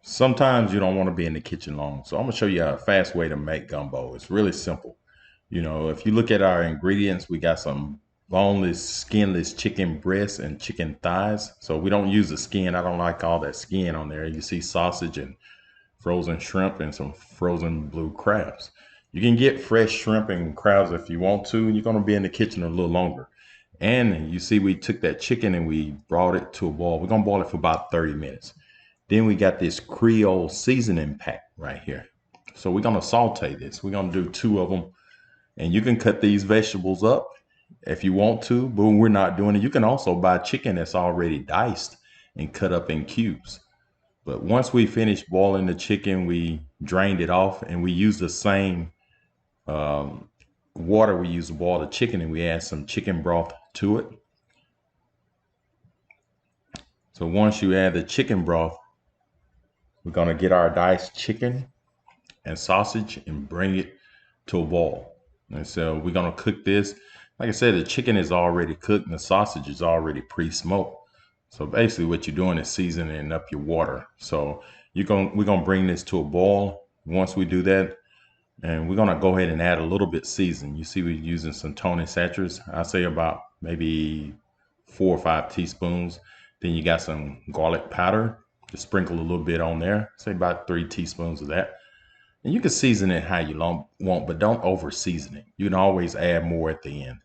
Sometimes you don't want to be in the kitchen long. So I'm going to show you a fast way to make gumbo. It's really simple. If you look at our ingredients, we got some boneless, skinless chicken breasts and chicken thighs. So we don't use the skin. I don't like all that skin on there. You see sausage and frozen shrimp and some frozen blue crabs. You can get fresh shrimp and crabs if you want to. You're going to be in the kitchen a little longer. And you see, we took that chicken and we brought it to a boil. We're going to boil it for about 30 minutes. Then we got this Creole seasoning pack right here. So we're going to saute this. We're going to do two of them. And you can cut these vegetables up if you want to, but we're not doing it. You can also buy chicken that's already diced and cut up in cubes. But once we finished boiling the chicken, we drained it off and we used the same um, water we used to boil the chicken, and we add some chicken broth to it. So once you add the chicken broth, we're going to get our diced chicken and sausage and bring it to a boil. And so we're going to cook this. Like I said, the chicken is already cooked and the sausage is already pre-smoked. So basically what you're doing is seasoning up your water. So we're going to bring this to a boil. Once we do that, and we're going to go ahead and add a little bit season. You see we're using some Tony Satchers. I say about maybe 4 or 5 teaspoons. Then you got some garlic powder. Just sprinkle a little bit on there. Say about 3 teaspoons of that. And you can season it how you want, but don't over season it. You can always add more at the end.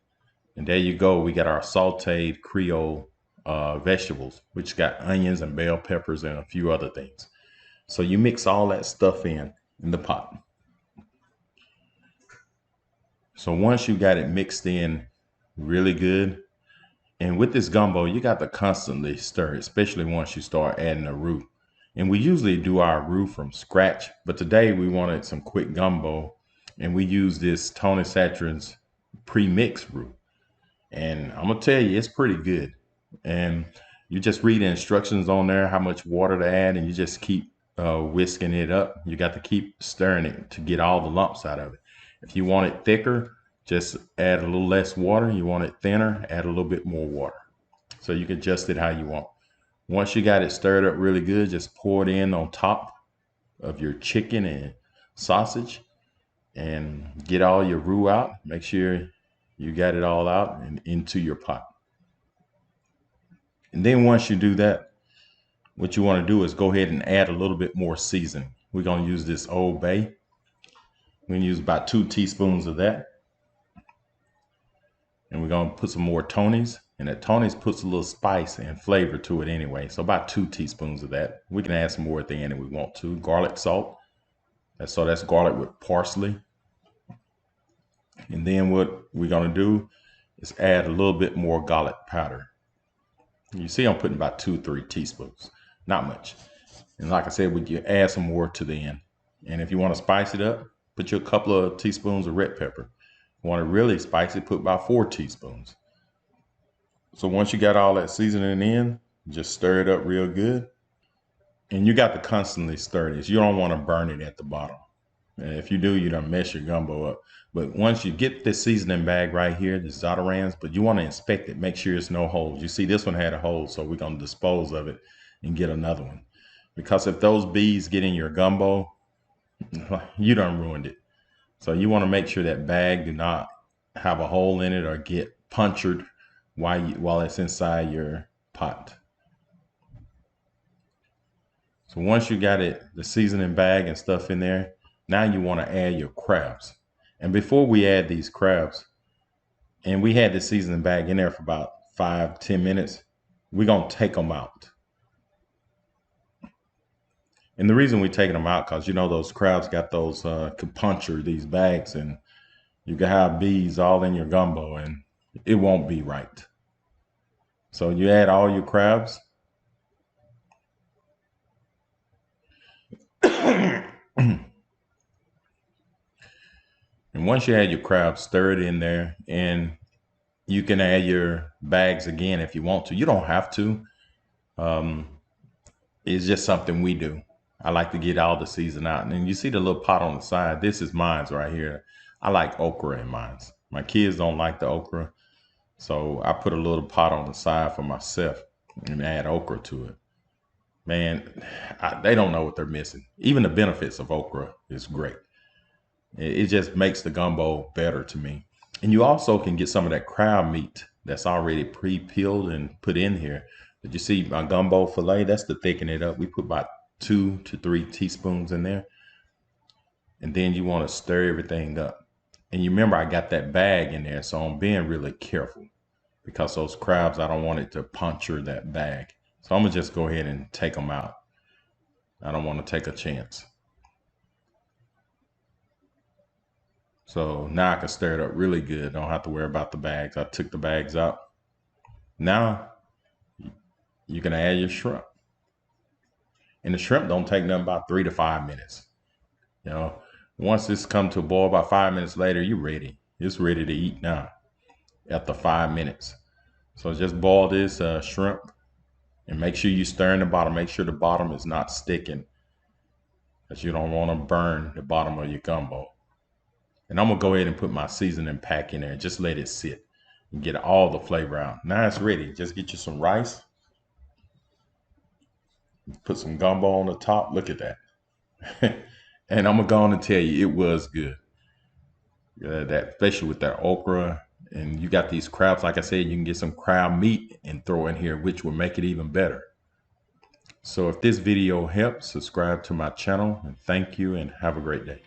And there you go. We got our sauteed Creole vegetables, which got onions and bell peppers and a few other things. So you mix all that stuff in the pot. So once you got it mixed in really good, and with this gumbo, you got to constantly stir, especially once you start adding a roux. And we usually do our roux from scratch, but today we wanted some quick gumbo, and we use this Tony Satcherin's pre-mixed roux. And I'm gonna tell you, it's pretty good. And you just read the instructions on there, how much water to add, and you just keep whisking it up. You got to keep stirring it to get all the lumps out of it. If you want it thicker, just add a little less water. You want it thinner, add a little bit more water. So you can adjust it how you want. Once you got it stirred up really good, just pour it in on top of your chicken and sausage and get all your roux out. Make sure you got it all out and into your pot. And then once you do that, what you want to do is go ahead and add a little bit more seasoning. We're going to use this Old Bay. We're going to use about 2 teaspoons of that. And we're going to put some more Tony's. And that Tony's puts a little spice and flavor to it anyway. So about 2 teaspoons of that. We can add some more at the end if we want to. Garlic salt. So that's garlic with parsley. And then what we're going to do is add a little bit more garlic powder. You see I'm putting about 2 or 3 teaspoons. Not much. And like I said, we can add some more to the end. And if you want to spice it up, put you a couple of teaspoons of red pepper. If you want to really spice it, put about 4 teaspoons. So once you got all that seasoning in, just stir it up real good. And you got to constantly stir this. You don't want to burn it at the bottom. And if you do, you don't mess your gumbo up. But once you get this seasoning bag right here, the Zatarans, but you want to inspect it, make sure there's no holes. You see this one had a hole, so we're going to dispose of it and get another one. Because if those bees get in your gumbo, you done ruined it. So you want to make sure that bag do not have a hole in it or get punctured while it's inside your pot. So once you got it, the seasoning bag and stuff in there, now you want to add your crabs. And before we add these crabs, and we had the seasoning bag in there for about 5-10 minutes, we're going to take them out. And the reason we're taking them out, because those crabs got those, could puncture these bags, and you can have bees all in your gumbo, and it won't be right. So you add all your crabs. And once you add your crabs, stir it in there, and you can add your bags again if you want to. You don't have to. Um, it's just something we do. I like to get all the season out. And then you see the little pot on the side. This is mine's right here. I like okra in mine's. My kids don't like the okra. So I put a little pot on the side for myself and add okra to it. Man, they don't know what they're missing. Even the benefits of okra is great. It just makes the gumbo better to me. And you also can get some of that crab meat that's already pre-peeled and put in here. Did you see my gumbo filet? That's to thicken it up. We put about 2 to 3 teaspoons in there. And then you want to stir everything up. And you remember I got that bag in there, so I'm being really careful because those crabs, I don't want it to puncture that bag. So I'm gonna just go ahead and take them out. I don't want to take a chance. So now I can stir it up really good. Don't have to worry about the bags. I took the bags out. Now you can add your shrimp. And the shrimp don't take nothing about 3 to 5 minutes. You know, once this come to a boil, about 5 minutes later, you're ready. It's ready to eat now after 5 minutes. So just boil this shrimp and make sure you stir in the bottom. Make sure the bottom is not sticking because you don't want to burn the bottom of your gumbo. And I'm gonna go ahead and put my seasoning pack in there and just let it sit and get all the flavor out. Now it's ready. Just get you some rice, put some gumbo on the top. Look at that. And I'm gonna go on and tell you, it was good. That especially with that okra, and you got these crabs. Like I said, you can get some crab meat and throw in here, which will make it even better. So if this video helps, subscribe to my channel, and thank you, and have a great day.